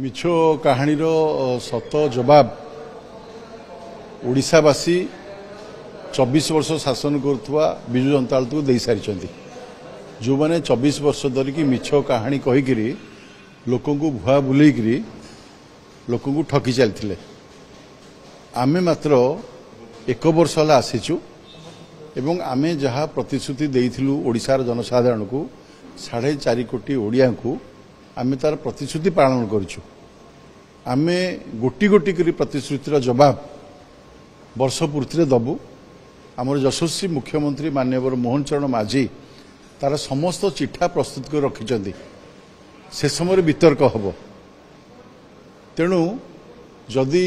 मिछ कहानी सत जवाब ओडिशावासी 24 वर्ष शासन करुवा विजु जनता दल को दे सारी जो मैंने 24 वर्ष धरिकी मिछ कहानी कहीकि लोक भुआ बुलेकरी लोक ठकी चलते आमे मात्र 1 वर्ष है आसीचु एवं आमे जहाँ प्रतिश्रुति देइथिलु ओडिशार जनसाधारण को 4.5 कोटी ओडिया को आमे तार प्रतिश्रुति पालन करूँ आमे गोटी गोटी करी प्रतिश्रुतिर जवाब वर्ष पूर्ति दबु आमर यशस्वी मुख्यमंत्री माननीय मोहन चरण माझी तार समस्त चिठा प्रस्तुत कर रखिंट से समय वितर्क हम तेणु जदि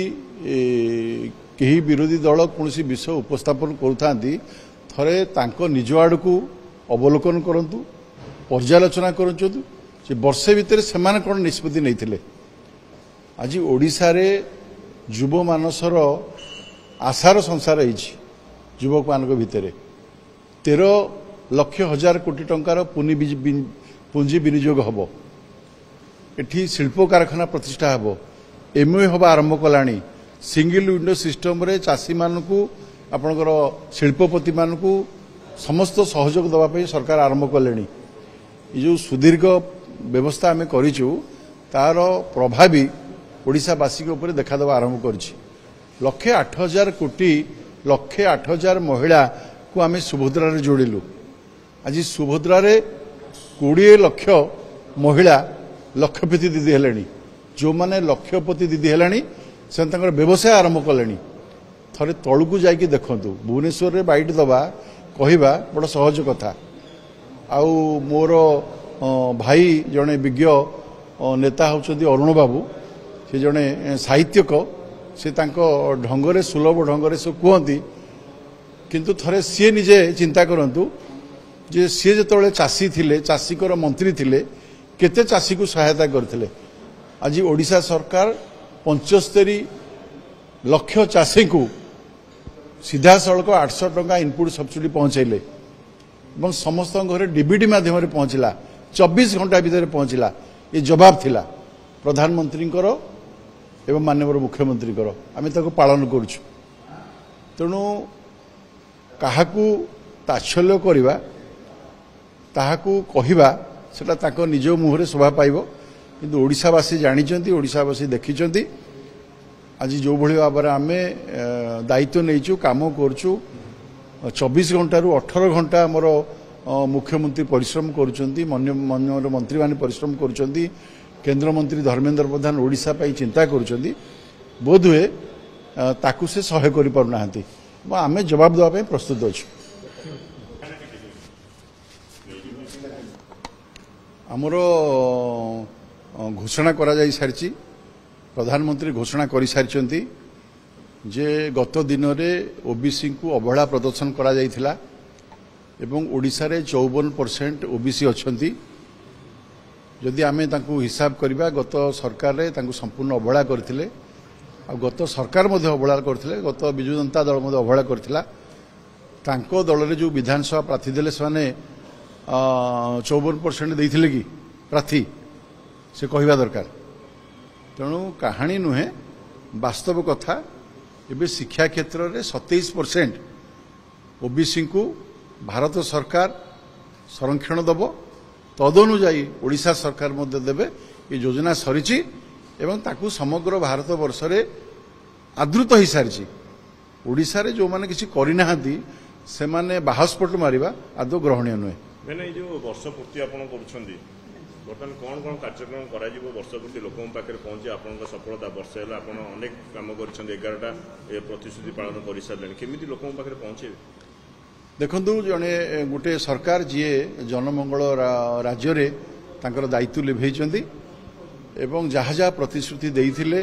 कहीं विरोधी दल कौन विषय उपस्थापन करुता थरे तांको निज आड़ को अवलोकन करंतु पर्यालोचना करूँ वर्षे भितर से कौन निष्पत्ति नहीं आज ओडिशा रे युव मानसर आशार संसार युवक मान भितर 13 लक्ष हजार कोटी टंकार पुंजी विनियोग हम एठी शिल्प कारखाना प्रतिष्ठा हम एमओए हम आरंभ कलानी सिंगल विंडो सिस्टम रे चाषी मानकू आपणकर शिल्पपति मानकू समस्त सहयोग दवाई सरकार आरंभ कले जो सुदीर्घ व्यवस्था आम करूँ तार प्रभावी ओडिशावासी के ऊपर देखादेवा आरंभ कर 1,08,000 कोटी 1,08,000 महिला को आम सुभद्रा रे जोड़िलु आज सुभद्रा रे 20 लक्ष महिला लक्षपति दीदी हेलेनी जो माने लक्षपति दीदी हेलानी से व्यवसाय आरंभ कले थरे तलू जाकि देखु भुवनेश्वर रे बाइट दबा कहवा बड़ सहज कथा आउ मोर भाई जड़े विज्ञ नेता होउछन्ती अरुण बाबू से जड़े साहित्यक से ढंगरे सुलभ ढंगरे से कहती किंतु थरे सी निजे चिंता करंतु जे सी जो चाषी थिले चाषीकर मंत्री थिले केते चाषी को सहायता करथिले आज ओडिशा सरकार 75 लक्ष चाषी को सीधा सड़क 800 टंका इनपुट सब्सिडी पहुंचैले समस्त घरे डीबीडी माध्यम पहुंचला 24 घंटा भितर पहुंचला ये जवाब थिला प्रधानमंत्री एवं माननीय मुख्यमंत्री आम पालन करुछु तेणु काहाकू ताच्छल्य करवा ताहाकू कहवा सेटा ताको निज मुहरे शोभा पाइब किंतु ओडिशावासी जानिचंती ओडिशावासी देखिचंती आज जो भली भाव आम दायित्व नहीं काम करुछु 24 घंटा 18 घंटा आमर मुख्यमंत्री परिश्रम करुचंती माननीय मंत्री माने परिश्रम करुचंती केंद्र मंत्री धर्मेंद्र प्रधान ओडिशा पाई चिंता करुचंती बोधहुए ताकू से सहाय करि पारु नाहंती आमे जवाब देवा पाई प्रस्तुत अछि आमर घोषणा करा जाई सारची प्रधानमंत्री घोषणा करि सारचंती जे गत दिन में ओबीसी को अवहेला प्रदर्शन करा जाइथिला एवं ओडिशा रे 54% ओबीसी अछंती जदि आमे तांको हिसाब करबा गत सरकार रे तांको संपूर्ण अवहेला करथिले आ गत सरकार मध्ये अवहेला करथिले गत विजु जनता दल मध्ये अवहेला करथिला तांको दल रे जो विधानसभा प्रार्थी देले सने 54% देइथिले कि प्रार्थी से कहवा दरकार तेणु कहानी नुहे वास्तव कथा एबे शिक्षा क्षेत्र में 27% ओबीसी को भारत सरकार संरक्षण दब तदनुजाई ओडिशा सरकार मध्य देवे ये योजना सरीची एवं ताकू समग्र भारत वर्ष रे आदृत हो सारी ओडिशा रे जो माने किसी करिना से माने बाहस्फोट मारिबा आदौ ग्रहणीय नुहे मैंने जो वर्ष पूर्ति आपन करूछंदी बर्तमान कौन कौन कार्यक्रम करा वर्ष पूर्ति लोक पाखे पहुंचे आपन सफलता वर्ष है आप अनेक कम कर 11टा प्रतिश्रुति पालन कर सारे केमी लोक पाखे पहुंचे देखु जड़े गोटे सरकार जी जनमंगल राज्य रे तांकर दायित्व लिभेइचंदी एवं जहाँ जहाँ प्रतिश्रुति देइथिले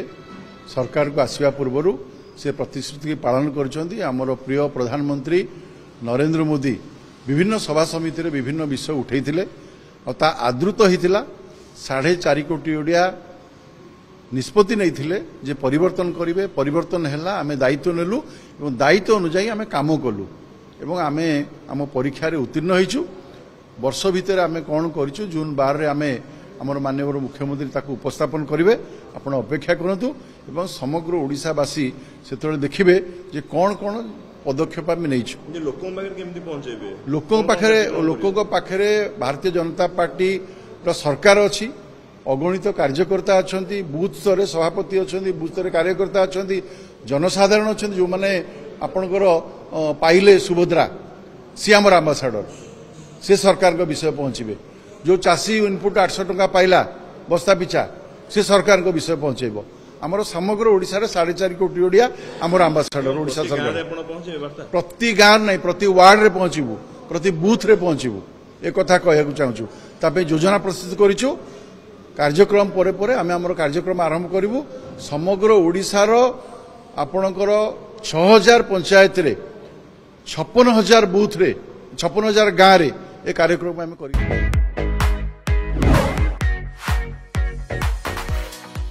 सरकार को आसवा पूर्व से प्रतिश्रुति पालन करछंदी आमर प्रिय प्रधानमंत्री नरेंद्र मोदी विभिन्न सभा समिति रे विभिन्न विषय उठेइथिले ता आदृत होता 4.5 कोटी ओडिया निष्पत्ति नहीं जे परिवर्तन करेंगे परिवर्तन है आम दायित्व नेलु और दायित्व अनुजाई आम कम कलु एवं आम आम परीक्षा उत्तीर्ण होइछु वर्ष भितर आम कौन करूँ जून 12 आम आमर माननीय मुख्यमंत्री ताकू उपस्थापन करेंगे आपण अपेक्षा करूँ एवं समग्र ओडिशावासी से देखिए जे कौन कौन पदक्षेप आम नहीं लोकों पाखे भारतीय जनता पार्टी सरकार अच्छी अगणित कार्यकर्ता अच्छा बूथ स्तर सभापति अच्छा बूथ स्तर कार्यकर्ता अच्छा जनसाधारण अच्छा जो मैंने आपणकर पाइले सुभद्रा सी आमर आम्बासाडर से सरकार का विषय पहुंचे जो चाषी इनपुट 800 टंका पाइला बस्ता पिछा से सरकार का विषय पहुंचेब आमर समग्र ओडिशा 4.5 कोटी ओडिया आमर आम्बासाडर ओडिशा सरकार प्रति गाँव नहीं प्रति वार्ड रे पहुंचबू प्रति बूथ रे पहुंचबू एक कथा कहूँ चाहूँ तापे योजना प्रस्तुत करूँ कार्यक्रम परे परे आमे आमर कार्यक्रम आरंभ करूँ समग्र ओडिशार आपणकर 6000 पंचायत रे 56,000 बूथ रे 56,000 गाँव रे ए कार्यक्रम आमे करूँ।